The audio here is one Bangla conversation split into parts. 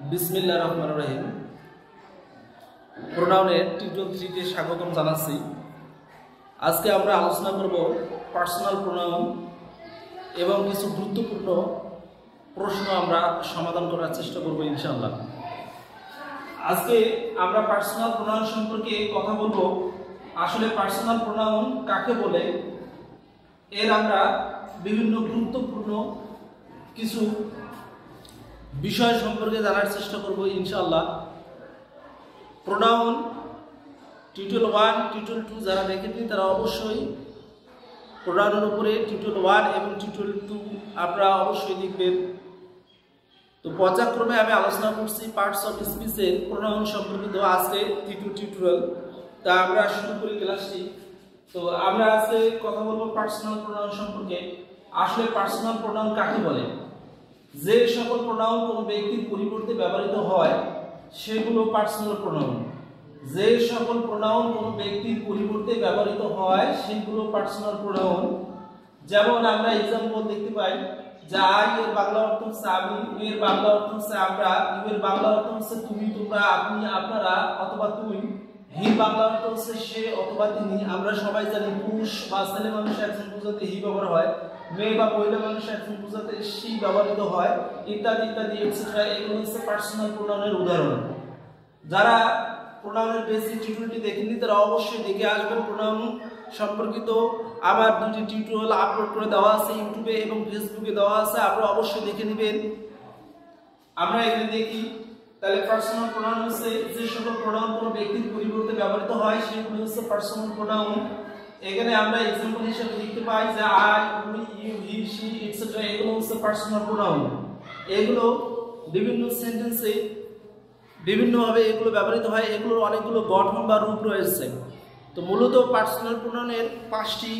বিসমিল্লাহির রহমানির রহিম। প্রোনাউনের টিউটোরিয়াল 3 তে স্বাগতম জানাচ্ছি। আজকে আমরা আলোচনা করব পার্সোনাল প্রোনাউন এবং কিছু গুরুত্বপূর্ণ প্রশ্ন আমরা সমাধান করার চেষ্টা করব ইনশাআল্লাহ। আজকে আমরা পার্সোনাল প্রোনাউন সম্পর্কে কথা বলবো। আসলে পার্সোনাল প্রোনাউন কাকে বলে, এর আমরা বিভিন্ন গুরুত্বপূর্ণ কিছু বিষয় সম্পর্কে জানার চেষ্টা করব ইনশাআল্লাহ। প্রোনাউন টিউটোরিয়াল 1 টিউটোরিয়াল 2 যারা দেখেননি তারা অবশ্যই প্রোনাউনের উপরে টিউটোরিয়াল 1 এবং টিউটোরিয়াল 2 আপনারা অবশ্যই দেখবেন। তো পর্যায়ক্রমে আমি আলোচনা করছি পার্টস অফ স্পিচের প্রোনাউন সম্পর্কিত আজকে তৃতীয় টিউটোরিয়াল। তা আমরা শুরু করি ক্লাসটি। তো আমরা আজকে কথা বলবো পার্সোনাল প্রোনাউন সম্পর্কে। আসলে পার্সোনাল প্রোনাউন কাকে বলে? যে সকল প্রোনাউন কোনো ব্যক্তির পরিবর্তে ব্যবহৃত হয় সেগুলো পার্সোনাল প্রোনাউন। যে সকল প্রোনাউন কোনো ব্যক্তির পরিবর্তে ব্যবহৃত হয় সেগুলো পার্সোনাল প্রোনাউন। যেমন আমরা एग्जांपल দেখতে পাই যে আই এর বাংলা অর্থ হচ্ছে আমি, ইউ এর বাংলা অর্থ হচ্ছে আমরা, ইউ এর বাংলা অর্থ হচ্ছে তুমি, তোমরা, আপনি, আপনারা অথবা তুই, হি বাংলা অর্থ হচ্ছে সে অথবা তিনি। আমরা সবাই জানি পুরুষ বা ছেলে মানুষ একজন বোঝাতে হি ব্যবহার হয়, মেয়ে বা মহিলা মানুষ একজন বোঝাতে শি ব্যবহৃত হয়, ইত্যাদি ইত্যাদি এটসেট্রা। এগুলো হচ্ছে পার্সোনাল প্রোনাউনের উদাহরণ। যারা প্রোনাউনের বেসিক টিউটোরিয়ালটি দেখেননি তারা অবশ্যই দেখে আসবেন। প্রোনাউন সম্পর্কিত আমার দুটি টিউটোরিয়াল আপলোড করে দেওয়া আছে ইউটিউবে এবং ফেসবুকে দেওয়া আছে, আপনারা অবশ্যই দেখে নেবেন। আমরা এখানে দেখি তাহলে পার্সোনাল প্রোনাউন হচ্ছে যে সকল প্রোনাউন কোনো ব্যক্তির পরিবর্তে ব্যবহৃত হয় সেগুলো হচ্ছে পার্সোনাল প্রোনাউন। এখানে আমরা एग्जांपल হিসেবে দেখতে পাই যে I, we, you, he, she etcetera. এগুলো হচ্ছে পার্সোনাল প্রোনাউন। এগুলো বিভিন্ন সেন্টেন্সে বিভিন্নভাবে এগুলো ব্যবহৃত হয়। এগুলোর অনেকগুলো গঠন বা রূপ রয়েছে। তো মূলত পার্সোনাল প্রোনাউনের 5টি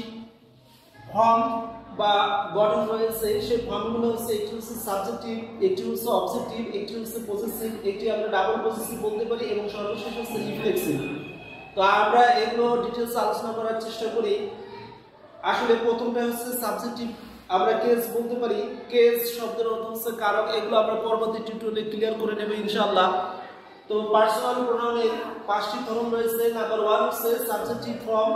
ফর্ম বা গঠন রয়েছে। সেই ফর্মগুলো হচ্ছে একটি হচ্ছে সাবজেক্টিভ, একটি হচ্ছে অবজেক্টিভ, একটি হচ্ছে পজেসিভ, একটি আমরা ডাবল পজেসিভ বলতে পারি এবং সর্বশেষ হচ্ছে রিফ্লেক্সিভ। তো আমরা এগুলো ডিটেইলস আলোচনা করার চেষ্টা করি। আসলে প্রথমটা হচ্ছে সাবজেক্টিভ, আমরা কেস বলতে পারি। কেস শব্দের অর্থ হচ্ছে কারক। এগুলো আমরা পরবর্তী টিউটোরিয়ালে ক্লিয়ার করে নেব ইনশাআল্লাহ। তো পার্সোনাল প্রোনাউনের 5টি ফর্ম রয়েছে। নাম্বার 1 হচ্ছে সাবজেক্টিভ ফর্ম,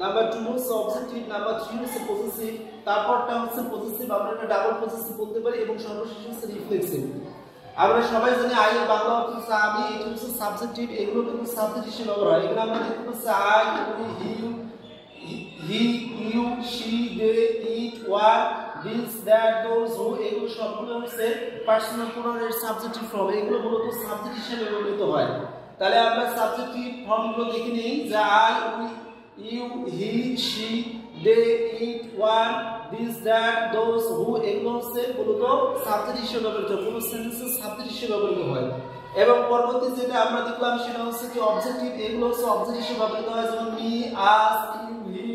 নাম্বার 2 হচ্ছে অবজেক্টিভ, নাম্বার 3 হচ্ছে পজেসিভ, তারপরটা হচ্ছে পজেসিভ, আমরা এটা ডাবল পজেসিভ বলতে পারি এবং সর্বশেষ হচ্ছে রিফ্লেক্সিভ। আমরা সবাই জানি আই এর বাংলা অর্থ হচ্ছে আমি, এটা হচ্ছে সাবজেক্টিভ। এগুলো কিন্তু সাবজেক্ট হিসেবে ব্যবহার হয়। এখানে আমরা দেখতে পাচ্ছি I, we, he, you, she, they, it, what, this, that, those, who. এগুলো সবগুলো হচ্ছে পার্সোনাল প্রোনাউনের সাবজেক্টিভ ফর্ম। এগুলো মূলত সাবজেক্ট হিসেবে ব্যবহৃত হয়। তাহলে আমরা সাবজেক্টিভ ফর্মগুলো দেখে নিই যে I, we, you, he, she, they, it, what, this, that, those, who. এগুলো হচ্ছে মূলত সাবজেক্ট হিসেবে ব্যবহৃত হয়। কোনো সেন্টেন্সে সাবজেক্ট হিসেবে ব্যবহৃত হয়। এবং পরবর্তী যেটা আমরা দেখলাম সেটা হচ্ছে কি অবজেক্টিভ। এগুলো হচ্ছে অবজেক্ট হিসেবে ব্যবহৃত হয়। যেমন me, us, you, he,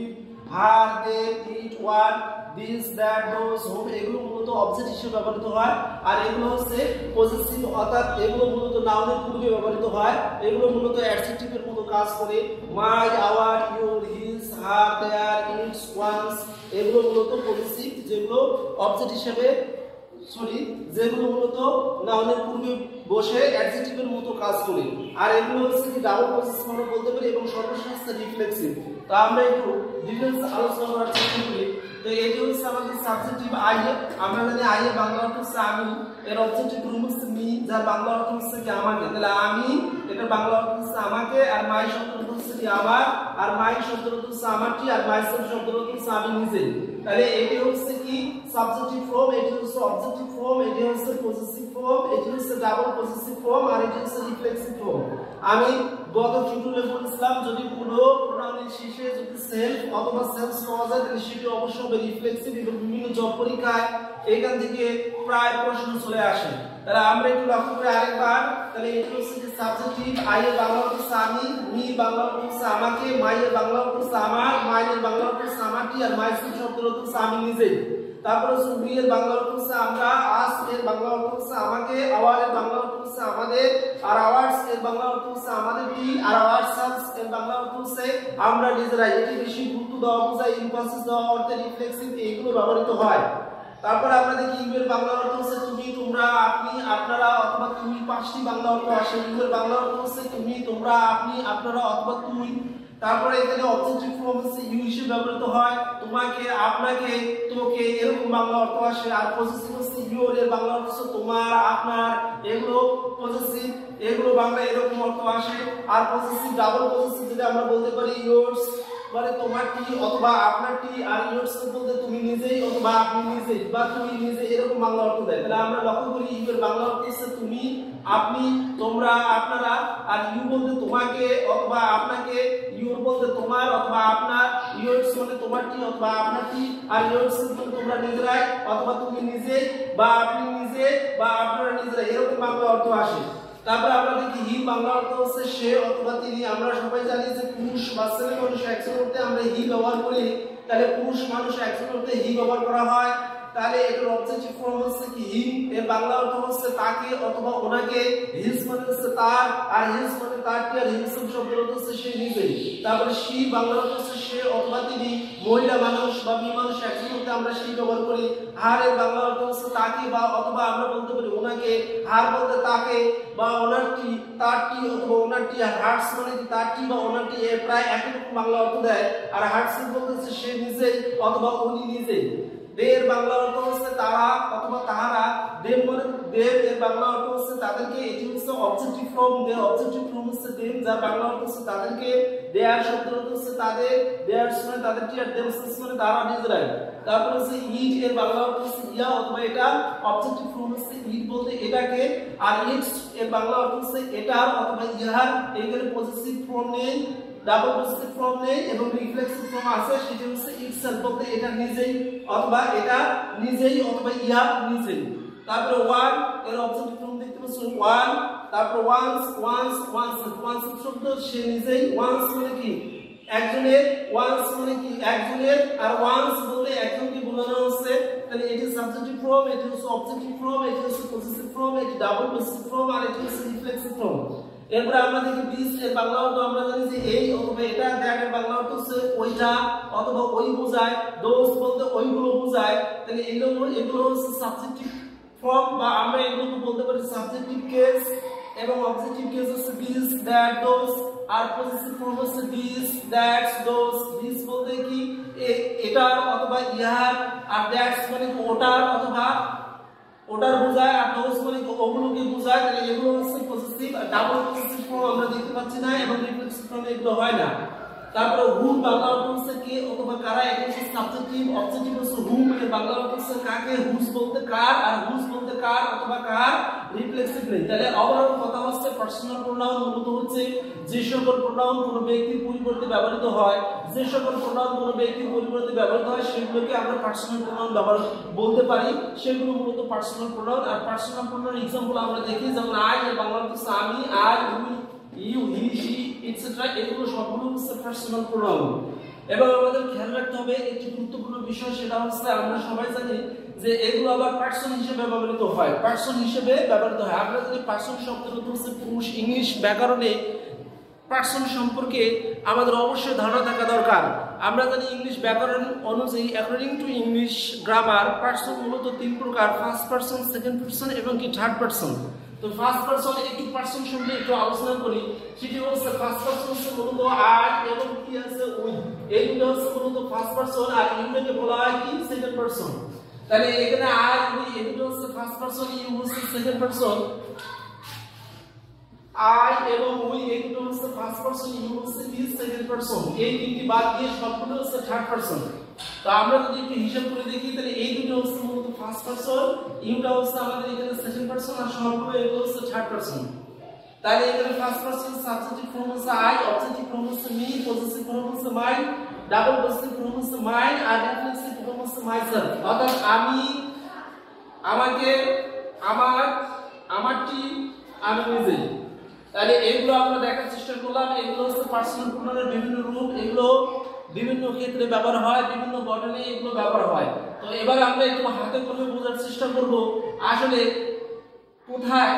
her, they, it, what, this, that, those, who. এগুলো মূলত অবজেক্ট হিসেবে ব্যবহৃত হয়। আর এগুলো হচ্ছে পজেসিভ, অর্থাৎ এগুলো মূলত নাউনের পূর্বে ব্যবহৃত হয়। এগুলো মূলত অ্যাডজেক্টিভের মতো কাজ করে। My, our, your, his, her, their, its, one's. এগুলো মূলত পজেসিভ, যেগুলো অবজেক্ট হিসেবে যেগুলো মূলত নাউনের পূর্বে বসে অ্যাডজেক্টিভের মতো কাজ করে। আর এগুলো হচ্ছে কি ডাবল পজেসিভ আমরা বলতে পারি এবং সর্বশেষ হচ্ছে রিফ্লেক্সিভ। তো আমরা একটু ডিটেইলস আলোচনা করার চেষ্টা করি। তো এটি হচ্ছে আমাদের সাবজেক্টিভ আই। আমরা জানি আই এর বাংলা অর্থ হচ্ছে আমি, এর অবজেক্টিভ রূপ হচ্ছে মি, যার বাংলা অর্থ হচ্ছে কি আমাকে। তাহলে আমি, এটা বাংলা অর্থ হচ্ছে আমাকে, আর মাই শব্দের অর্থ হচ্ছে কি আমার, আর মাই শব্দের অর্থ হচ্ছে আমারটি, আর মাইসেলফ শব্দের অর্থ হচ্ছে আমি নিজে। তাহলে এটি হচ্ছে কি সাবজেক্টিভ ফর্ম, এটি হচ্ছে অবজেক্টিভ ফর্ম, এটি হচ্ছে পজেসিভ ফর্ম, এটি হচ্ছে ডাবল পজেসিভ ফর্ম, আর এটি হচ্ছে রিফ্লেক্সিভ ফর্ম। আমি গত টিউটোরিয়ালে বলেছিলাম যদি কোনো প্রোনাউনের শেষে যদি সেলফ অথবা সেলস পাওয়া যায় তাহলে সেটি অবশ্যই হবে রিফ্লেক্সিভ। এবং বিভিন্ন জব পরীক্ষায় এখান থেকে প্রায় প্রশ্ন চলে আসে। তাহলে আমরা একটু লক্ষ্য করে আরেকবার। তাহলে এটি হচ্ছে যে সাবজেক্টিভ আই এর বাংলা অর্থ হচ্ছে আমি, মি বাংলা অর্থ হচ্ছে আমাকে, মাই এর বাংলা অর্থ হচ্ছে আমার, মাই এর বাংলা অর্থ হচ্ছে আমারটি, আর মাইসেলফ শব্দের অর্থ হচ্ছে আমি নিজে। তারপরে হচ্ছে উই এর বাংলা অর্থ হচ্ছে আমরা, আস এর বাংলা অর্থ হচ্ছে আমাকে, আওয়ার এর বাংলা অর্থ হচ্ছে আমাদের, আর আওয়ার্স এর বাংলা অর্থ হচ্ছে আমাদেরটি, আর আওয়ারসেলভস এর বাংলা অর্থ হচ্ছে আমরা নিজেরাই। এটি বেশি গুরুত্ব দেওয়া বোঝায়, ইমফাসিস দেওয়া অর্থে রিফ্লেক্সিভ এগুলো ব্যবহৃত হয়। তারপরে আমরা দেখি ইউ এর বাংলা অর্থ হচ্ছে তুমি, তোমরা, আপনি, আপনারা অথবা তুই। 5টি বাংলা অর্থ আসে। ইউ এর বাংলা অর্থ হচ্ছে তুমি, তোমরা, আপনি, আপনারা অথবা তুই। তারপরে এখানে অবজেক্টিভ ফর্ম হচ্ছে ইউ হিসেবে ব্যবহৃত হয়। তোমাকে, আপনাকে, তোকে, এরকম বাংলা অর্থ আসে। আর পজেসিভ হচ্ছে ইউর এর বাংলা অর্থ হচ্ছে তোমার, আপনার, এগুলো পজেসিভ, এগুলো বাংলা এরকম অর্থ আসে। আর পজেসিভ, ডাবল পজেসিভ যেটা আমরা বলতে পারি ইয়োরস মানে তোমারটি অথবা আপনারটি, আর ইয়োরস বলতে তুমি নিজেই অথবা আপনি নিজেই বা তুমি নিজে, এরকম বাংলা অর্থ দেয়। তাহলে আমরা লক্ষ্য করি ইউ এর বাংলা অর্থ হচ্ছে তুমি, আপনি, তোমরা, আপনারা। আর ইউ বলতে তোমাকে অথবা আপনাকে, ইউর বলতে তোমার অথবা আপনার, ইয়োরস মানে তোমারটি অথবা আপনারটি, আর ইয়োরস মানে তোমরা নিজেরাই অথবা তুমি নিজে বা আপনি নিজে বা আপনারা নিজেরা, এরকম বাংলা অর্থ আসে। তারপর আমরা দেখি হি বাংলা অর্থ হচ্ছে সে অথবা তিনি। আমরা সবাই জানি যে পুরুষ বা ছেলে মানুষ একজন করতে আমরা হি ব্যবহার করি। তাহলে পুরুষ মানুষ একজন করতে হি ব্যবহার করা হয়। তাহলে এটার অবজেক্টিভ ফর্ম হচ্ছে কি হিম, এর বাংলা অর্থ হচ্ছে তাকে অথবা ওনাকে। হিজ মানে হচ্ছে তার, আর হিজ মানে তারটি, আর হিমসেলফ শব্দের অর্থ হচ্ছে সে নিজেই। তারপরে শি বাংলা অর্থ হচ্ছে সে অথবা তিনি। মহিলা মানুষ বা মেয়ে মানুষ একজন করতে আমরা শি ব্যবহার করি। হার এর বাংলা অর্থ হচ্ছে তাকে বা অথবা আমরা বলতে পারি ওনাকে। হার বলতে তাকে বা ওনারটি, তারটি অথবা ওনারটি। আর হার্টস মানে কি তারটি বা ওনারটি, প্রায় একই রকম বাংলা অর্থ দেয়। আর হার্টস বলতে হচ্ছে সে নিজেই অথবা উনি নিজেই। এর বাংলা অর্থ হচ্ছে তারা অথবা তাহারা। দেম মানে দেম এর বাংলা অর্থ হচ্ছে তাদেরকে। এটি হচ্ছে অবজেক্টিভ ফর্ম। দেয়ার অবজেক্টিভ ফর্ম হচ্ছে দেম, যার বাংলা অর্থ হচ্ছে তাদেরকে। দেয়ার শব্দের অর্থ হচ্ছে তাদের। দেয়ারস মানে তাদেরটি, আর দেমসেলস মানে তারা নিজেরাই। তারপর হচ্ছে ইট এর বাংলা অর্থ হচ্ছে ইয়া অথবা এটা। অবজেক্টিভ ফর্ম হচ্ছে ইট বলতে এটাকে। আর ইটস এর বাংলা অর্থ হচ্ছে এটা অথবা ইহার। এইখানে পজেসিভ ফর্ম নেই, ডাবল পজেসিভ ফর্ম নেই এবং রিফ্লেক্সিভ ফর্ম আছে। সেটা হচ্ছে ইটসেলফ বলতে এটা নিজেই অথবা এটা নিজেই অথবা ইহা নিজেই। তারপরে ওয়ান এর অবজেক্টিভ ফর্ম দেখতে পাচ্ছেন ওয়ান। তারপর ওয়ান্স, ওয়ান্স, ওয়ান্স, ওয়ান্স শব্দ সে নিজেই। ওয়ান্স মানে কি একজনের, ওয়ান্স মানে কি একজনের, আর ওয়ান্স বলতে একজনকে বোঝানো হচ্ছে। তাহলে এটি সাবজেক্টিভ ফর্ম, এটি হচ্ছে অবজেক্টিভ ফর্ম, এটি হচ্ছে পজেসিভ ফর্ম, এটি ডাবল পজেসিভ ফর্ম, আর এটি হচ্ছে রিফ্লেক্সিভ ফর্ম। এরপর আমরা দেখি দিস এর বাংলা অর্থ আমরা জানি যে এই অথবা এটা। দ্যাট এর বাংলা অর্থ হচ্ছে ওইটা অথবা ওই বোঝায়। দোজ বলতে ওইগুলো বোঝায়। তাহলে এগুলো হচ্ছে সাবজেক্টিভ ফর্ম বা আমরা এগুলোকে বলতে পারি সাবজেক্টিভ কেস। এবং অবজেক্টিভ কেস হচ্ছে দিস, দ্যাট, দোজ। আর পজেসিভ ফর্ম হচ্ছে দিস, দ্যাটস, দোজ। দিস বলতে কি এটার অথবা ইহার, আর দ্যাটস মানে ওটার অথবা ওটার বোঝায়, আর দোজ মানে ওগুলোকে বোঝায়। তাহলে এগুলো হচ্ছে পজেসিভ। আর ডাবল পজেসিভ ফর্ম আমরা দেখতে পাচ্ছি না এবং রিফ্লেক্সিভ ফর্ম এগুলো হয় না। তারপরে হুম বাংলা অর্থ হচ্ছে কে অথবা কারা। এটা হচ্ছে সাবজেক্টিভ। অবজেক্টিভ হচ্ছে হুম এর বাংলা অর্থ হচ্ছে কাকে। হুজ বলতে কার, আর হুজ বলতে কার অথবা কার। রিফ্লেক্সিভ নেই। তাহলে ওভারঅল কথা হচ্ছে পার্সোনাল প্রোনাউন মূলত হচ্ছে যে সকল প্রোনাউন কোনো ব্যক্তির পরিবর্তে ব্যবহৃত হয়, যে সকল প্রোনাউন কোনো ব্যক্তির পরিবর্তে ব্যবহৃত হয় সেগুলোকে আমরা পার্সোনাল প্রোনাউন ব্যবহার বলতে পারি। সেগুলো মূলত পার্সোনাল প্রোনাউন। আর পার্সোনাল প্রোনাউন এক্সাম্পল আমরা দেখি যেমন আই এর বাংলা অর্থ হচ্ছে আমি, I, we, you, he, she, etcetera. এগুলো সবগুলো হচ্ছে পার্সোনাল প্রোনাউন। এবং আমাদের খেয়াল রাখতে হবে একটি গুরুত্বপূর্ণ বিষয়, সেটা হচ্ছে আমরা সবাই জানি যে এগুলো আবার পার্সন হিসেবে ব্যবহৃত হয়। পার্সন হিসেবে ব্যবহৃত হয়। আমরা জানি পার্সন শব্দের অর্থ হচ্ছে পুরুষ। ইংলিশ ব্যাকরণে পার্সন সম্পর্কে আমাদের অবশ্যই ধারণা থাকা দরকার। আমরা জানি ইংলিশ ব্যাকরণ অনুযায়ী according to English grammar person মূলত 3 প্রকার: ফার্স্ট পার্সন, সেকেন্ড পার্সন এবং কি থার্ড পার্সন। তো ফার্স্ট পার্সন একটু পার্সন সম্পর্কে একটু আলোচনা করি। সেটি হচ্ছে ফার্স্ট পার্সন হচ্ছে মূলত আই এবং কি আছে উই। এই দুটো হচ্ছে মূলত ফার্স্ট পার্সন। আর ইংরেজিতে বলা হয় কি সেকেন্ড পার্সন। তাহলে এখানে আই, উই এই দুটো হচ্ছে ফার্স্ট পার্সন, ইউ হচ্ছে সেকেন্ড পার্সন। আই এবং উই এই দুটো হচ্ছে ফার্স্ট পারসন, ইউ হচ্ছে কি সেকেন্ড পারসন। এই তিনটি বাদ দিয়ে সবগুলো হচ্ছে থার্ড পারসন। তো আমরা যদি একটু হিসাব করে দেখি তাহলে এই দুটো হচ্ছে মূলত ফার্স্ট পারসন, ইউটা হচ্ছে আমাদের এখানে সেকেন্ড পারসন, আর সবগুলো এগুলো হচ্ছে থার্ড পারসন। তাহলে এখানে ফার্স্ট পারসন সাবজেক্টিভ ফর্ম হচ্ছে আই, অবজেক্টিভ ফর্ম হচ্ছে মি, পজেসিভ ফর্ম হচ্ছে মাইন, ডাবল পজেসিভ ফর্ম হচ্ছে মাইন, আর রিফ্লেক্সিভ ফর্ম হচ্ছে মাইসেলফ। অর্থাৎ আমি, আমাকে, আমার, আমারটি, আমি নিজে। তাহলে এগুলো আমরা দেখার চেষ্টা করলাম। এগুলো হচ্ছে পার্সোনাল প্রোনাউনের বিভিন্ন রূপ। এগুলো বিভিন্ন ক্ষেত্রে ব্যবহার হয়, বিভিন্ন গঠনে এগুলো ব্যবহার হয়। তো এবার আমরা একটু হাতে কলমে বোঝার চেষ্টা করব আসলে কোথায়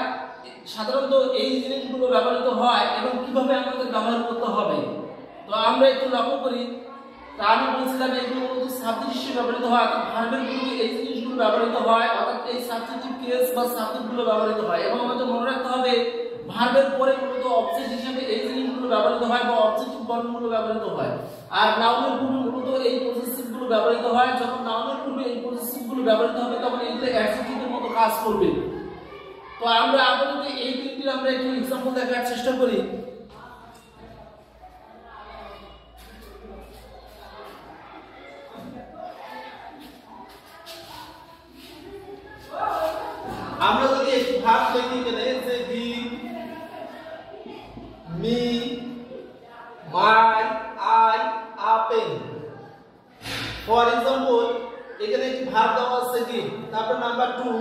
সাধারণত এই জিনিসগুলো ব্যবহৃত হয় এবং কিভাবে আমাদের ব্যবহার করতে হবে। তো আমরা একটু লক্ষ্য করি। তা আমি বলছিলাম এগুলো মূলত সাবজেক্ট হিসেবে ব্যবহৃত হয়। ভার্বের গুলোকে এই জিনিসগুলো ব্যবহৃত হয়, অর্থাৎ এই সাবজেক্টিভ কেস বা সাবজেক্টগুলো ব্যবহৃত হয়। এবং আমাদের মনে রাখতে হবে ভার্বের পরে মূলত অবজেক্ট হিসেবে এই জিনিসগুলো ব্যবহৃত হয় বা অবজেক্টিভ বর্ণগুলো ব্যবহৃত হয়। আর নাউনের পূর্বে মূলত এই পজিটিভগুলো ব্যবহৃত হয়। যখন নাউনের পূর্বে এই পজিটিভগুলো ব্যবহৃত হবে তখন এগুলো অ্যাডজেক্টিভের মতো কাজ করবে। তো আমরা আপাতত এই তিনটি আমরা একটু एग्जांपल দেখার চেষ্টা করি। আমরা যদি একটু ভাগ লিখি এখানে যে give me my I open, for example এখানে একটি ভাগ দেওয়া আছে গিভ, তারপর নাম্বার 2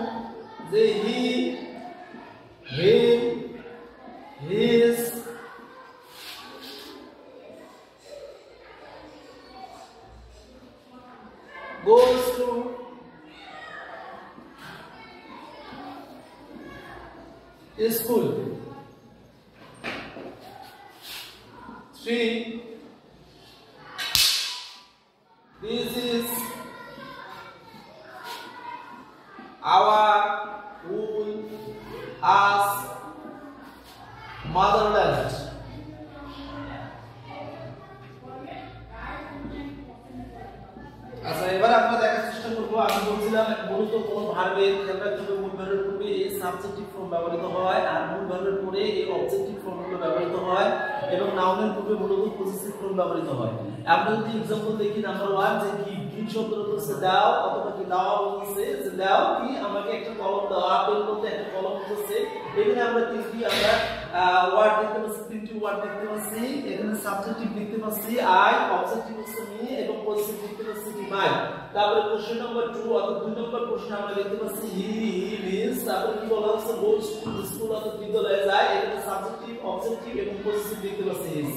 যে হি him his goes to school. 3 this is our wool as motherland. আচ্ছা, এবার আমরা দেখার চেষ্টা করব। আমি বলছিলাম মূলত কোন ভার্বের ক্ষেত্রে মূল ভার্বের পূর্বে এই সাবজেক্টিভ ফর্ম ব্যবহৃত হয়, আর মূল ভার্বের পরে এই অবজেক্টিভ ফর্মগুলো ব্যবহৃত হয়, এবং নাউনের পূর্বে মূলত পজিটিভ ফর্ম ব্যবহৃত হয়। আমরা যদি एग्जांपल দেখি নাম্বার 1 যে গিভ শব্দটা হচ্ছে দাও, অথবা কি দাও বলছে যে দাও কি আমাকে একটা কলম দাও, আপেল বলতে একটা কলম বলছে। এখানে আমরা তিনটি ওয়ার্ড দেখতে পাচ্ছি, তিনটি ওয়ার্ড দেখতে পাচ্ছি। এখানে সাবজেক্টিভ দেখতে পাচ্ছি আই, অবজেক্টিভ হচ্ছে মি, এবং পজিটিভ দেখতে পাচ্ছি কি মাই। তারপরে কোশ্চেন নাম্বার 2 অর্থাৎ 2 নম্বর প্রশ্নে আমরা দেখতে পাচ্ছি হি মিন্স, তারপরে কি বলা হচ্ছে গোস টু স্কুল অর্থাৎ বিদ্যালয়ে যায়। এখানে সাবজেক্টিভ, অবজেক্টিভ এবং পজিটিভ দেখতে পাচ্ছি হিজ।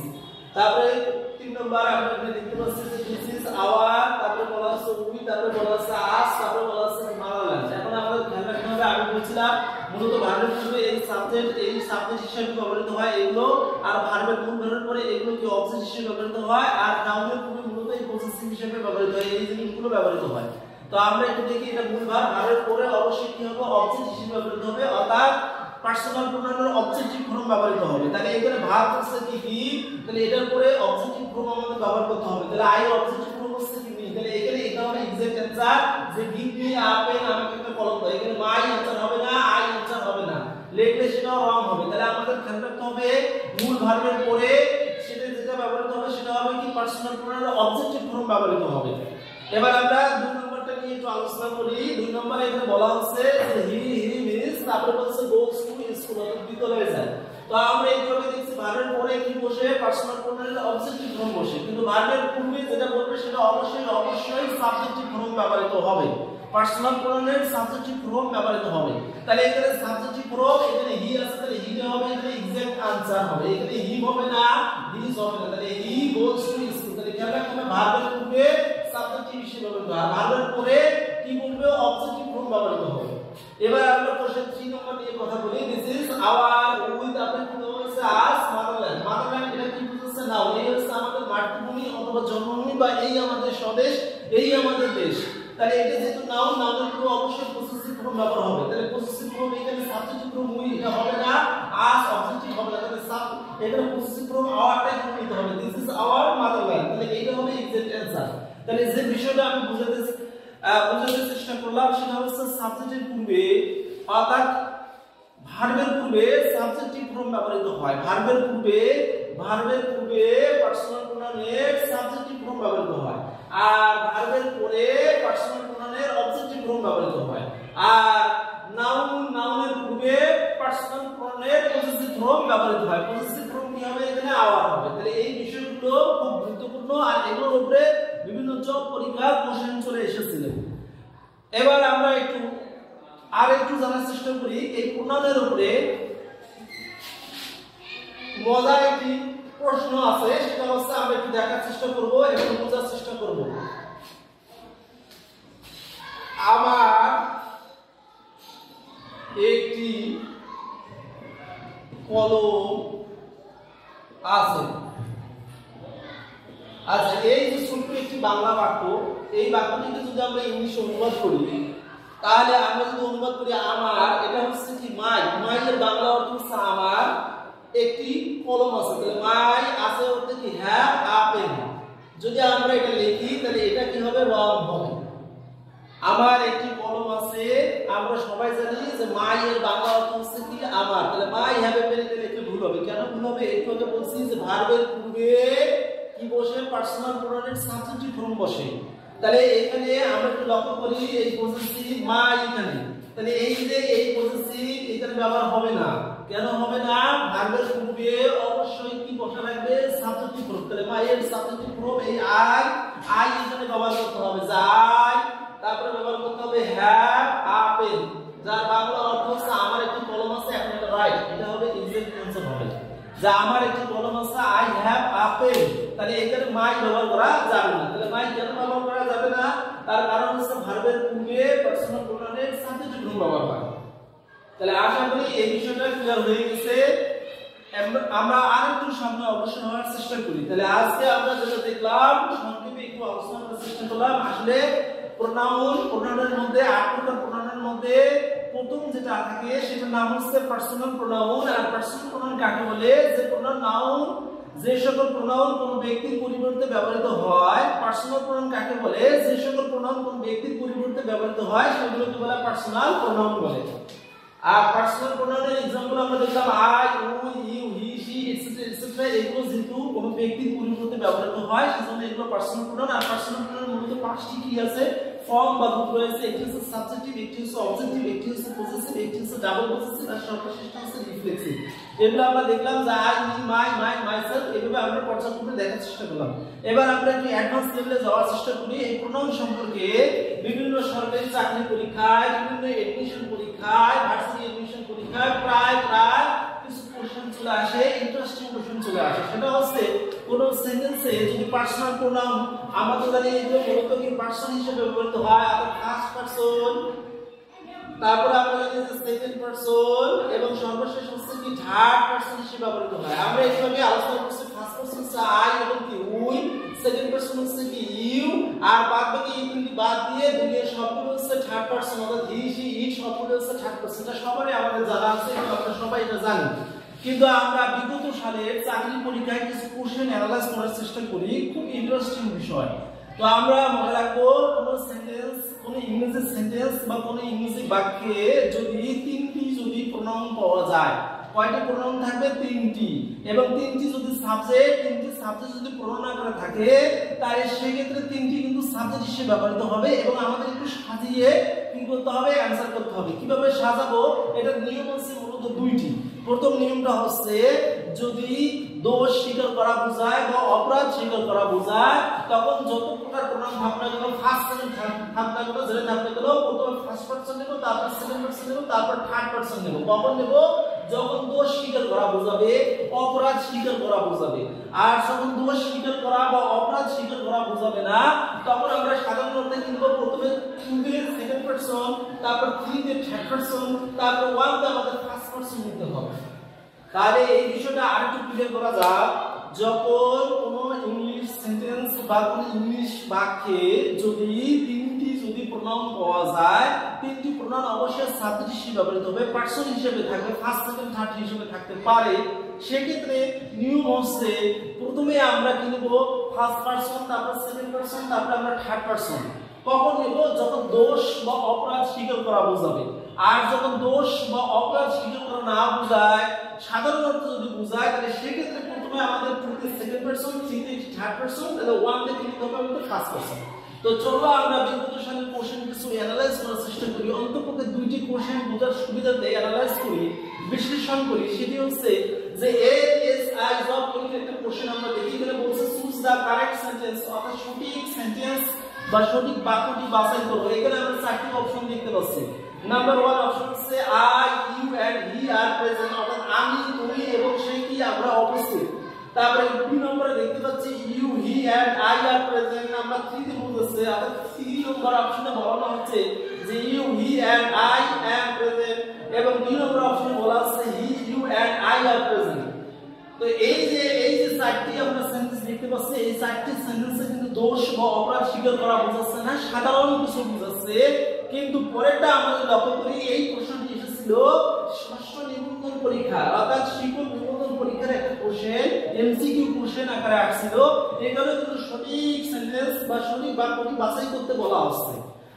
তারপরে 3 নম্বর আমরা এখানে দেখতে পাচ্ছি যে দিস ইজ আওয়ার, তারপরে বলা হচ্ছে উই, তারপরে বলা হচ্ছে আস, তারপরে বলা হচ্ছে মাদারল্যান্ড। এখন আমাদের খেয়াল রাখতে হবে, আমি বলছিলাম মূলত ভার্বের পূর্বে এই সাবজেক্ট হিসেবে ব্যবহৃত হয় এগুলো, আর ভার্বের মূল ভার্বের পরে এগুলো কি অবজেক্ট হিসেবে ব্যবহৃত হয়, আর নাউনের পূর্বে মূলত এই পজিটিভ হিসেবে ব্যবহৃত হয়, এই জিনিসগুলো ব্যবহৃত হয়। তো আমরা একটু দেখি এটা মূল ভার্ব, ভার্বের পরে অবশ্যই কি হবে অবজেক্ট হিসেবে ব্যবহৃত হবে, অর্থাৎ পার্সোনাল প্রোনাউনের অবজেক্টিভ ফর্ম ব্যবহৃত হবে। তাহলে এখানে ভার্ব হচ্ছে কি গিভ, তাহলে এটার পরে অবজেক্টিভ ফর্ম আমাদের ব্যবহার করতে হবে। তাহলে আই অবজেক্টিভ ফর্ম হচ্ছে কি মি, তাহলে এখানে এটা হবে এক্সাক্ট অ্যানসার যে গিভ মি আপেন, আমাকে একটা কলম দাও। এখানে মাই অ্যানসার হবে না, আই অ্যানসার হবে না, লিখলে সেটাও রং হবে। তাহলে আমাদের খেয়াল রাখতে হবে মূল ভার্বের পরে সেটা যেটা ব্যবহৃত হবে সেটা হবে কি পার্সোনাল প্রোনাউনের অবজেক্টিভ ফর্ম ব্যবহৃত হবে। এবার আমরা 2 নম্বরটা নিয়ে একটু আলোচনা করি। 2 নম্বরে এখানে বলা হচ্ছে যে হি মিন্স, তারপরে বলছে গোস টু স্কুল অর্থাৎ বিদ্যালয়ে যায়। তো আমরা এইভাবে দেখছি ভার্বের পরে কি বসে পার্সোনাল প্রোনাউনের অবজেক্টিভ ফর্ম বসে, কিন্তু ভার্বের পূর্বে যেটা বলবে সেটা অবশ্যই সাবজেক্টিভ ফর্ম ব্যবহৃত হবে, পার্সোনাল প্রোনাউনের সাবজেক্টিভ ফর্ম ব্যবহৃত হবে। তাহলে এখানে সাবজেক্টিভ ফর্ম এখানে হি আছে, তাহলে হি হবে, এখানে এক্সাক্ট আনসার হবে। এখানে হি হবে না, হিজ হবে না, তাহলে হি গোস টু স্কুল। তাহলে খেয়াল রাখতে হবে ভার্বের পূর্বে সাবজেক্টিভ হিসেবে ব্যবহৃত হয়, ভার্বের পরে কি বলবে অবজেক্টিভ ফর্ম ব্যবহৃত হবে। এবার আমরা কোশ্চেন 3 নম্বর নিয়ে কথা বলি। দিস ইজ আওয়ার উইথ, আপনার কি হচ্ছে আস মাদারল্যান্ড। মাদারল্যান্ড এটা কি বুঝাচ্ছে না, এই হচ্ছে আমাদের মাতৃভূমি অথবা জন্মভূমি, বা এই আমাদের স্বদেশ, এই আমাদের দেশ। তাহলে এটা যেহেতু নাউন, নাউনের পুরো অবশ্যই পজিটিভ ফর্ম ব্যবহার হবে। তাহলে পজিটিভ ফর্ম এখানে সাবজেক্টিভ ফর্ম উই এটা হবে না, আস অবজেক্টিভ হবে না, তাহলে এখানে পজিটিভ ফর্ম আওয়ারটাই নিতে হবে। দিস ইজ আওয়ার মাদারল্যান্ড, তাহলে এইটা হবে এক্সাক্ট অ্যানসার। তাহলে যে বিষয়টা আমি বুঝাতে চেষ্টা করলাম সেটা হচ্ছে সাবজেক্টের পূর্বে অর্থাৎ ভার্বের পূর্বে সাবজেক্টিভ ফর্ম ব্যবহৃত হয়, ভার্বের পূর্বে পার্সোনাল প্রোনাউনের সাবজেক্টিভ ফর্ম ব্যবহৃত হয়, আর ভার্বের পরে পার্সোনাল প্রোনাউনের অবজেক্টিভ ফর্ম ব্যবহৃত হয়, আর নাউনের পূর্বে পার্সোনাল প্রোনাউনের পজিটিভ ফর্ম ব্যবহৃত হয়। পজিটিভ ফর্ম কি হবে, এখানে আওয়ার হবে। তাহলে এই বিষয়গুলো খুব গুরুত্বপূর্ণ, আর এগুলোর উপরে বিভিন্ন জব পরীক্ষার কোশ্চেন চলে এসেছিল। এবার আমরা একটু জানার চেষ্টা করি এই প্রোনাউনের উপরে মজার একটি প্রশ্ন আছে, সেটা হচ্ছে আমরা একটু দেখার চেষ্টা করব এবং বোঝার চেষ্টা করব। আমার একটি কলম আছে। আচ্ছা, এই যে ছোট্ট একটি বাংলা বাক্য, এই বাক্যটিকে যদি আমরা ইংলিশে অনুবাদ করি তাহলে আমরা যদি অনুবাদ করি আমার, এটা হচ্ছে কি মাই, মাইয়ের বাংলা অর্থ হচ্ছে আমার একটি কলম আছে, তাহলে মাই আছে অর্থে কি হ্যাভ আ পেন। যদি আমরা এটা লিখি তাহলে এটা কি হবে, রং হবে। আমার একটি কলম আছে, আমরা সবাই জানি যে মাই এর বাংলা অর্থ হচ্ছে কি আমার, তাহলে মাই হ্যাভ এ পেন এটা লিখলে ভুল হবে। কেন ভুল হবে? একটু আগে বলছি যে ভার্বের পূর্বে কি বসে, পার্সোনাল প্রোনাউনের সাবজেক্টিভ ফর্ম বসে। তাহলে এখানে আমরা একটু লক্ষ্য করি এই পজিটিভ মাই এখানে, তাহলে এই যে এই পজিটিভ এখানে ব্যবহার হবে না। কেন হবে না? ভার্বের পূর্বে অবশ্যই কি বসা লাগবে, সাবজেক্টিভ ফর্ম। তাহলে মাই এর সাবজেক্টিভ ফর্ম এই আই এখানে ব্যবহার করতে হবে, যাই, তারপরে ব্যবহার করতে হবে হ্যাভ আ পেন, যার বাংলা অর্থ হচ্ছে আমার একটি কলম আছে। এখন এটা রাইট, এটা হবে ইনজেক্ট টেন্সর হবে, যে আমার একটি কলম আছে, আই হ্যাভ আ পেন। তাহলে এখানে মাই ব্যবহার করা যাবে না। তাহলে মাই কেন ব্যবহার করা যাবে না? তার কারণ হচ্ছে ভার্বের পূর্বে পার্সোনাল প্রোনাউনের সাবজেক্টিভ ফর্ম ব্যবহার হয়। তাহলে আশা করি এই বিষয়টা ক্লিয়ার হয়ে গেছে। আমরা আরেকটু সামনে অগ্রসর হওয়ার চেষ্টা করি। তাহলে আজকে আমরা যেটা দেখলাম, সংক্ষেপে একটু আলোচনা করার চেষ্টা করলাম। আসলে প্রোনাউনের মধ্যে 8 প্রকার প্রোনাউনের মধ্যে প্রথম যেটা থাকে সেটার নাম হচ্ছে পার্সোনাল প্রোনাউন। আর পার্সোনাল প্রোনাউন কাকে বলে? যে প্রোনাউন, যে সকল প্রোনাউন কোনো ব্যক্তির পরিবর্তে ব্যবহৃত হয়। পার্সোনাল প্রোনাউন কাকে বলে? যে সকল প্রোনাউন কোনো ব্যক্তির পরিবর্তে ব্যবহৃত হয় সেগুলোকে বলে পার্সোনাল প্রোনাউন বলে। আর পার্সোনাল প্রোনাউনের एग्जांपल আমরা দেখলাম I, you, he, she etcetera etcetera. এগুলো যেহেতু কোনো ব্যক্তির পরিবর্তে ব্যবহৃত হয় সেজন্য এগুলো পার্সোনাল প্রোনাউন। আর পার্সোনাল প্রোনাউন মূলত 5টি কি আছে, ফর্ম বা রূপ রয়েছে। একটি হচ্ছে সাবজেক্টিভ, একটি হচ্ছে অবজেক্টিভ, একটি হচ্ছে পজেসিভ, একটি হচ্ছে ডাবল পজেসিভ, আর সর্বশেষটা হচ্ছে রিফ্লেক্সিভ। এগুলো আমরা দেখলাম যে আই, মি, মাই, মাইসেলফ, এভাবে আমরা পর্যায়ক্রমে দেখার চেষ্টা করলাম। এবার আমরা একটু অ্যাডভান্স লেভেলে যাওয়ার চেষ্টা করি। এই প্রোনাউন সম্পর্কে বিভিন্ন সরকারি চাকরি পরীক্ষায়, বিভিন্ন এডমিশন পরীক্ষায়, ভার্সিটি এডমিশন পরীক্ষায় প্রায় কিছু কোশ্চেন চলে আসে, ইন্টারেস্টিং কোশ্চেন চলে আসে। সেটা হচ্ছে কোন সেন্টেন্সে যদি পার্সোনাল প্রোনাউন, আমরা তো জানি যে মূলত কি পার্সন হিসেবে ব্যবহৃত হয়, অর্থাৎ ফার্স্ট পারসন, তারপর আমরা জানি যে সেকেন্ড পারসন, এবং সর্বশেষ হচ্ছে কি থার্ড পারসন হিসেবে ব্যবহৃত হয়। আমরা এইভাবে আলোচনা করছি। ফার্স্ট পারসন হচ্ছে আই এবং কি উই, সেকেন্ড পারসন হচ্ছে কি ইউ, আর বাদ বাকি ইউনিটি বাদ দিয়ে দুনিয়ার সবগুলো হচ্ছে থার্ড পারসন, অর্থাৎ হি, শি, ইট সবগুলো হচ্ছে থার্ড পারসন। এটা সবারই আমাদের জানা আছে, আমরা সবাই এটা জানি। কিন্তু আমরা বিগত সালের চাকরি পরীক্ষায় কিছু কোশ্চেন অ্যানালাইজ করার চেষ্টা করি, খুব ইন্টারেস্টিং বিষয়। তো আমরা মনে রাখবো, কোন সেন্টেন্স, কোন ইংরেজি সেন্টেন্স বা কোন ইংরেজি বাক্যে যদি 3টি যদি প্রোনাউন পাওয়া যায়, কয়টি প্রোনাউন থাকবে? 3টি। এবং 3টি যদি সাবজেক্ট, 3টি সাবজেক্ট যদি প্রোনাউন আকারে থাকে, তাহলে সেই ক্ষেত্রে 3টি কিন্তু সাবজেক্ট হিসেবে ব্যবহৃত হবে। এবং আমাদের একটু সাজিয়ে কি করতে হবে, অ্যানসার করতে হবে। কিভাবে সাজাবো? এটা নিয়ম হচ্ছে মূলত 2টি। প্রথম নিয়মটা হচ্ছে, যদি দোষ স্বীকার করা বোঝায় বা অপরাধ স্বীকার করা বোঝায়, তখন যত প্রকার প্রোনাউন ভাবনা গেল, ফার্স্ট সেকেন্ড ভাবনা গেল, যেটা ভাবনা গেল, প্রথমে ফার্স্ট পারসন নেব, তারপর সেকেন্ড পারসন নেব, তারপর থার্ড পারসন নেব। কখন নেব? যখন দোষ স্বীকার করা বোঝাবে, অপরাধ স্বীকার করা বোঝাবে। আর যখন দোষ স্বীকার করা বা অপরাধ স্বীকার করা বোঝাবে না, তখন আমরা সাধারণত কিন্তু প্রথমে 2 তে সেকেন্ড পারসন, তারপর 3 তে থার্ড পারসন, তারপর 1 তে আমাদের ফার্স্ট পারসন নিতে হবে। তাহলে এই বিষয়টা আরেকটু ক্লিয়ার করা যাক। যখন কোনো ইংলিশ সেন্টেন্স বা কোনো ইংলিশ বাক্যে যদি 3টি যদি প্রোনাউন পাওয়া যায়, 3টি প্রোনাউন অবশ্যই সাবজেক্ট হিসেবে ব্যবহৃত হবে, পারসন হিসেবে থাকবে, ফার্স্ট সেকেন্ড থার্ড হিসেবে থাকতে পারে। সেক্ষেত্রে নিয়ম হচ্ছে, প্রথমে আমরা কি নেব? ফার্স্ট পারসন, তারপর সেকেন্ড পারসন, তারপর আমরা থার্ড পারসন। কখন নেব? যখন দোষ বা অপরাধ স্বীকার করা বোঝাবে। আর যখন দোষ বা অপরাধ স্বীকার করা না বোঝায়, সাধারণ অর্থ যদি বোঝায়, তাহলে সেক্ষেত্রে প্রথমে আমাদের 2 তে সেকেন্ড পারসন, 3 তে থার্ড পারসন, তাহলে 1 তে কি নিতে হবে? আমাদের ফার্স্ট পারসন। তো চলো আমরা বিগত সালের কোশ্চেন কিছু অ্যানালাইজ করার চেষ্টা করি। অন্ততপক্ষে 2টি কোশ্চেন বোঝার সুবিধাতে অ্যানালাইজ করি, বিশ্লেষণ করি। সেটি হচ্ছে যে এএসআই জব পরীক্ষার একটা কোশ্চেন আমরা দেখি। এখানে বলছে চুজ দা কারেক্ট সেন্টেন্স, অর্থাৎ সঠিক সেন্টেন্স বা সঠিক বাক্যটি বাছাই করো। এখানে আমরা 4টি অপশন দেখতে পাচ্ছি। নাম্বার 1 অপশন হচ্ছে I, you and he are present, অর্থাৎ আমি, তুমি এবং সে কি আমরা উপস্থিত। তারপরে 2 নম্বরে দেখতে পাচ্ছি you, he and I are present, আমরা 3 তে বলতেছে, অর্থাৎ 3 নম্বর অপশনে বলা হচ্ছে যে you, he and I am present, এবং 2 নম্বর অপশনে বলা আছে he, you and I are present. তো এই যে 4টি আমরা সেন্টেন্স দেখতে পাচ্ছি, এই 4টি সেন্টেন্সে কিন্তু দোষ বা অপরাধ স্বীকার করা বোঝাচ্ছে না, সাধারণ কিছু বোঝাচ্ছে। কিন্তু পরেরটা আমরা লক্ষ্য করি এই প্রশ্নটি এসেছিল ষষ্ঠ নিবন্ধন পরীক্ষা অর্থাৎ শিক্ষক নিবন্ধন পরীক্ষার একটা কোশ্চেন এমসিকিউ কোশ্চেন আকারে আসছিল। এখানে কিন্তু সঠিক সেন্টেন্স বা সঠিক বাক্যটি বাছাই করতে বলা হচ্ছে।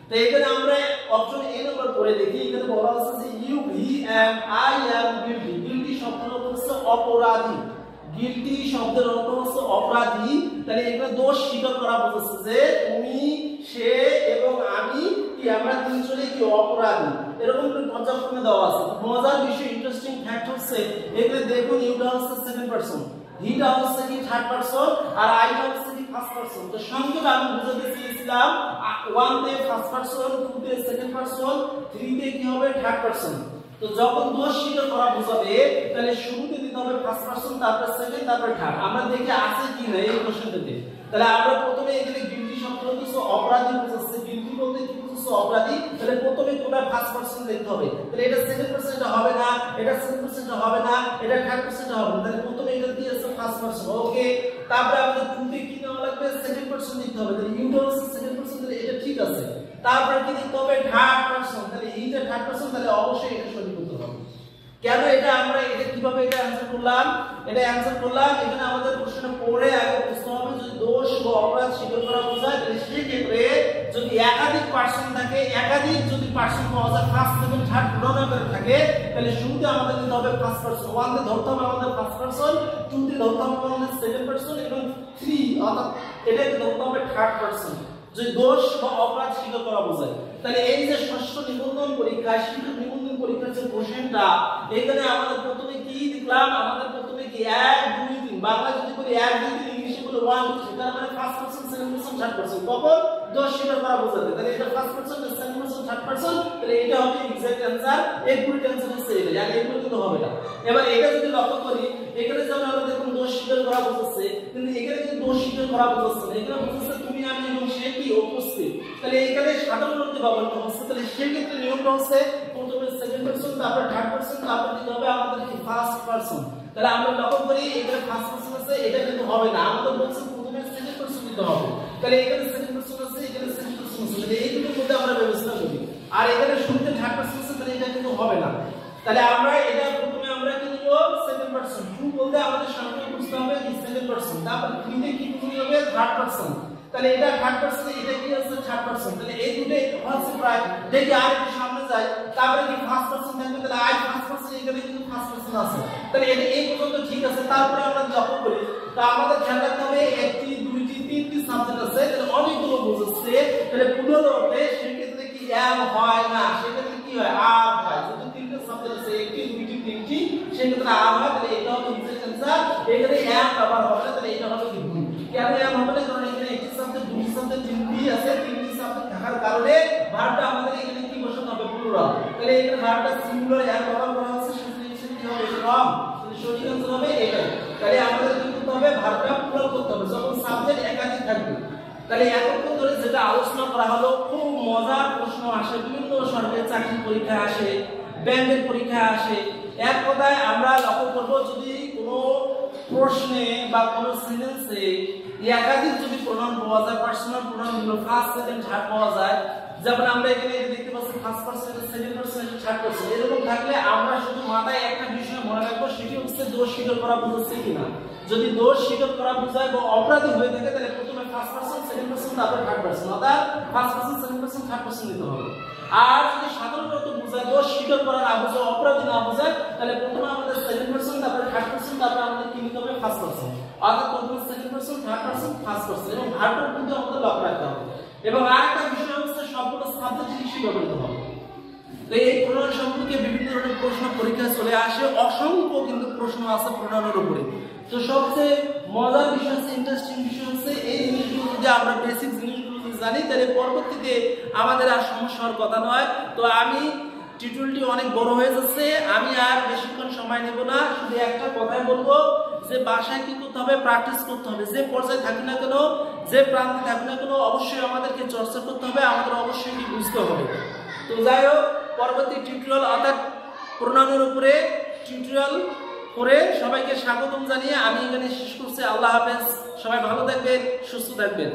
তো এখানে আমরা অপশন এ নম্বর পড়ে দেখি। এখানে বলা আছে যে you he and I am guilty. Guilty শব্দের অর্থ হচ্ছে অপরাধী। গিল্টি শব্দের অর্থ হচ্ছে অপরাধী। তাহলে এখানে দোষ স্বীকার করা বোঝাচ্ছে যে তুমি, সে এবং আমি কি আমরা তিনজনে কি অপরাধী, এরকম করে পর্যায়ক্রমে দেওয়া আছে। মজার বিষয় ইন্টারেস্টিং ফ্যাক্ট হচ্ছে এখানে দেখুন ইউটা হচ্ছে সেকেন্ড পারসন, হিটা হচ্ছে কি থার্ড পারসন, আর আইটা হচ্ছে কি ফার্স্ট পারসন। তো সংক্ষেপে আমি বুঝাতে চেয়েছিলাম 1 তে ফার্স্ট পারসন, 2 তে সেকেন্ড পারসন, 3 তে কি হবে থার্ড পারসন। তো যখন দোষ স্বীকার করা বোঝাবে তাহলে শুরুতে দিতে হবে ফার্স্ট পারসন, তারপর সেকেন্ড, তারপর থার্ড। আমরা দেখি আছে কি না এই কোশ্চেনটাতে। তাহলে আমরা প্রথমে এখানে গিল্টি শব্দ হচ্ছে অপরাধী বোঝাচ্ছে। গিল্টি বলতে কি বোঝাচ্ছে? অপরাধী। তাহলে প্রথমে কোনটা ফার্স্ট পারসন লিখতে হবে। তাহলে এটা সেকেন্ড পারসন হবে না, এটা সেকেন্ড পারসন হবে না, এটা থার্ড পারসন হবে না। তাহলে প্রথমে এটা দিয়ে আছে ফার্স্ট পারসন। ওকে, তারপরে আমাদের টুতে কি নেওয়া লাগবে? সেকেন্ড পারসন লিখতে হবে। তাহলে ইউটা হচ্ছে সেকেন্ড পারসন, তাহলে এটা ঠিক আছে। তারপরে কি লিখতে হবে? Third person. তাহলে এইটা থার্ড পারসন, তাহলে অবশ্যই এটা সঠিক হতে হবে। কেন এটা আমরা এটা কিভাবে এটা অ্যানসার করলাম? এটা অ্যানসার করলাম এখানে আমাদের প্রশ্নটা পড়ে আগে বুঝতে হবে যদি দোষ বা অপরাধ স্বীকার করা বোঝায় তাহলে সেই ক্ষেত্রে যদি একাধিক পার্সন থাকে, একাধিক যদি পার্সন পাওয়া যায় ফার্স্ট সেকেন্ড থার্ড প্রোনাউন থাকে তাহলে শুরুতে আমাদের দিতে হবে ফার্স্ট পারসন। 1 তে ধরতে হবে আমাদের ফার্স্ট পারসন, 2 তে ধরতে হবে আমাদের সেকেন্ড পারসন এবং 3 অর্থাৎ এটাকে ধরতে হবে থার্ড পারসন যদি দোষ বা অপরাধ স্বীকার করা বোঝায়। তাহলে এই যে ষষ্ঠ নিবন্ধন পরীক্ষা, শিক্ষক নিবন্ধন পরীক্ষার যে কোশ্চেনটা এখানে আমাদের প্রথমে কি দেখলাম? আমাদের প্রথমে কি 1 2 3 বাংলা যদি বলি 1 2 3, ইংলিশে বলি 1 2 3, তার মানে first person, second person, third person. কখন দোষ স্বীকার করা বোঝাতে তাহলে এটা first person, second person, third person. তাহলে এটা হবে এক্সাক্ট आंसर। এই পুরো টেনশন হচ্ছে এটা, আর এগুলো কিন্তু হবে না। এবার এটা যদি লক্ষ্য করি এখানে যেমন আমরা দেখুন দোষ স্বীকার করা বোঝাচ্ছে, কিন্তু এখানে কিন্তু দোষ স্বীকার করা বোঝাচ্ছে না। এখানে বোঝাচ্ছে তুমি, আমি এবং সে কি উপস্থিত। তাহলে এখানে সাধারণ অর্থে ব্যবহৃত হচ্ছে। তাহলে সেই ক্ষেত্রে নিয়মটা হচ্ছে প্রথমে সেকেন্ড পারসন, তারপর থার্ড পারসন, তারপর দিতে হবে আমাদের কি ফার্স্ট পারসন। তাহলে আমরা লক্ষ্য করি এখানে ফার্স্ট পারসন আছে, এটা কিন্তু হবে না। আমাদের বলছে প্রথমে সেকেন্ড পারসন দিতে হবে। তাহলে এখানে সেকেন্ড পারসন আছে, এখানে সেকেন্ড পারসন আছে। তাহলে এই দুটোর মধ্যে আমরা বিবেচনা করি। আর এখানে শুরুতে থার্ড পারসন আছে, তাহলে এটা কিন্তু হবে না। তাহলে আমরা এটা প্রথমে আমরা কি নিব? Second person. 2 বলতে আমাদের সামনে বুঝতে হবে কি সেকেন্ড পারসন। তারপর 3 তে কি বুঝতে হবে? Third person. তাহলে এটা থার্ড পারসন, এটা কি আছে? Third person. তাহলে এই দুটো হচ্ছে প্রায় দেখি আর একটু সামনে যাই। তারপরে কি ফার্স্ট পারসন থাকবে? তাহলে আই ফার্স্ট পারসন, এখানে কিন্তু ফার্স্ট পারসন আছে। তাহলে এটা এই পর্যন্ত ঠিক আছে। তারপরে আমরা লক্ষ্য করি তো আমাদের খেয়াল রাখতে হবে একটি, দুইটি, তিনটি সাবজেক্ট আছে, তাহলে অনেকগুলো বোঝাচ্ছে। তাহলে পুরো অর্থে সেই ক্ষেত্রে কি এম হয় না, সেক্ষেত্রে কি হয়? আর হয়। যদি তিনটে সাবজেক্ট আছে, একটি, দুইটি, তিনটি, সেক্ষেত্রে আর হয়। তাহলে এটা হবে এক্সাক্ট आंसर। এখানে এম ব্যবহার হবে না, তাহলে এটা হবে কি ভুল। কেন এম হবে না? কারণ এখানে একটি সাবজেক্ট, দুটি সাবজেক্ট, তিনটি আছে, তিনটি সাবজেক্ট থাকার কারণে ভার্বটা আমাদের এখানে কি বসাতে হবে? প্লুরাল। তাহলে এখানে ভার্বটা সিঙ্গুলার এম ব্যবহার করা হচ্ছে, সেক্ষেত্রে কি হবে? ফ্রম। তাহলে সঠিক आंसर হবে এটা। তাহলে আমাদের কি করতে হবে? ভার্বটা প্লুরাল করতে হবে যখন সাবজেক্ট একাধিক থাকবে। তাহলে এতক্ষণ ধরে যেটা আলোচনা করা হলো খুব মজার প্রশ্ন আসে, বিভিন্ন সরকারি চাকরির পরীক্ষা আসে, ব্যাংকের পরীক্ষা আসে। এক কথায় আমরা লক্ষ্য করব যদি কোনো প্রশ্নে বা কোনো সেন্টেন্সে একাধিক যদি প্রোনাউন পাওয়া যায়, পার্সোনাল প্রোনাউনগুলো ফার্স্ট সেকেন্ড থার্ড পাওয়া যায়, যেমন আমরা এখানে দেখতে পাচ্ছি first person, second person, third person, এরকম থাকলে আমরা শুধু মাথায় একটা বিষয় মনে রাখবো, সেটি হচ্ছে দোষ স্বীকার করা বোঝাচ্ছে কিনা। যদি দোষ স্বীকার করা বোঝায় বা অপরাধী হয়ে থাকে তাহলে প্রথমে ফার্স্ট পারসন, সেকেন্ড পারসন, তারপর থার্ড পারসন, অর্থাৎ first person, second person, third person দিতে হবে। আর যদি সাধারণত বোঝায় দোষ স্বীকার করা না বোঝায়, অপরাধী না বোঝায়, তাহলে প্রথমে আমাদের সেকেন্ড পারসন, তারপর থার্ড পারসন, তারপর আমাদের কি নিতে হবে? First person. অর্থাৎ প্রথমে second person, third person, first person, এবং ভার্বের মধ্যে আমাদের লক্ষ্য রাখতে হবে। এবং আরেকটা বিষয় হচ্ছে সবগুলো সাবজেক্ট হিসেবে ব্যবহৃত হবে। তো এই প্রোনাউন সম্পর্কে বিভিন্ন ধরনের প্রশ্ন পরীক্ষায় চলে আসে, অসংখ্য কিন্তু প্রশ্ন আছে প্রোনাউনের উপরে। তো সবচেয়ে মজার বিষয় হচ্ছে, ইন্টারেস্টিং বিষয় হচ্ছে এই জিনিসগুলো যদি আমরা বেসিক জিনিসগুলো যদি জানি তাহলে পরবর্তীতে আমাদের আর সমস্যা হওয়ার কথা নয়। তো আমি টিউটোরিয়ালটি অনেক বড় হয়ে যাচ্ছে, আমি আর বেশিক্ষণ সময় নেব না, শুধু একটা কথাই বলবো যে বাসায় কি করতে হবে? প্র্যাকটিস করতে হবে। যে পর্যায়ে থাকি না কেন, যে প্রান্তে থাকি না কেন, অবশ্যই আমাদেরকে চর্চা করতে হবে, আমাদের অবশ্যই কি বুঝতে হবে। তো যাই হোক, পরবর্তী টিউটোরিয়াল অর্থাৎ প্রোনাউনের উপরে টিউটোরিয়াল করে সবাইকে স্বাগতম জানিয়ে আমি এখানে শেষ করছি। আল্লাহ হাফেজ। সবাই ভালো থাকবেন, সুস্থ থাকবেন।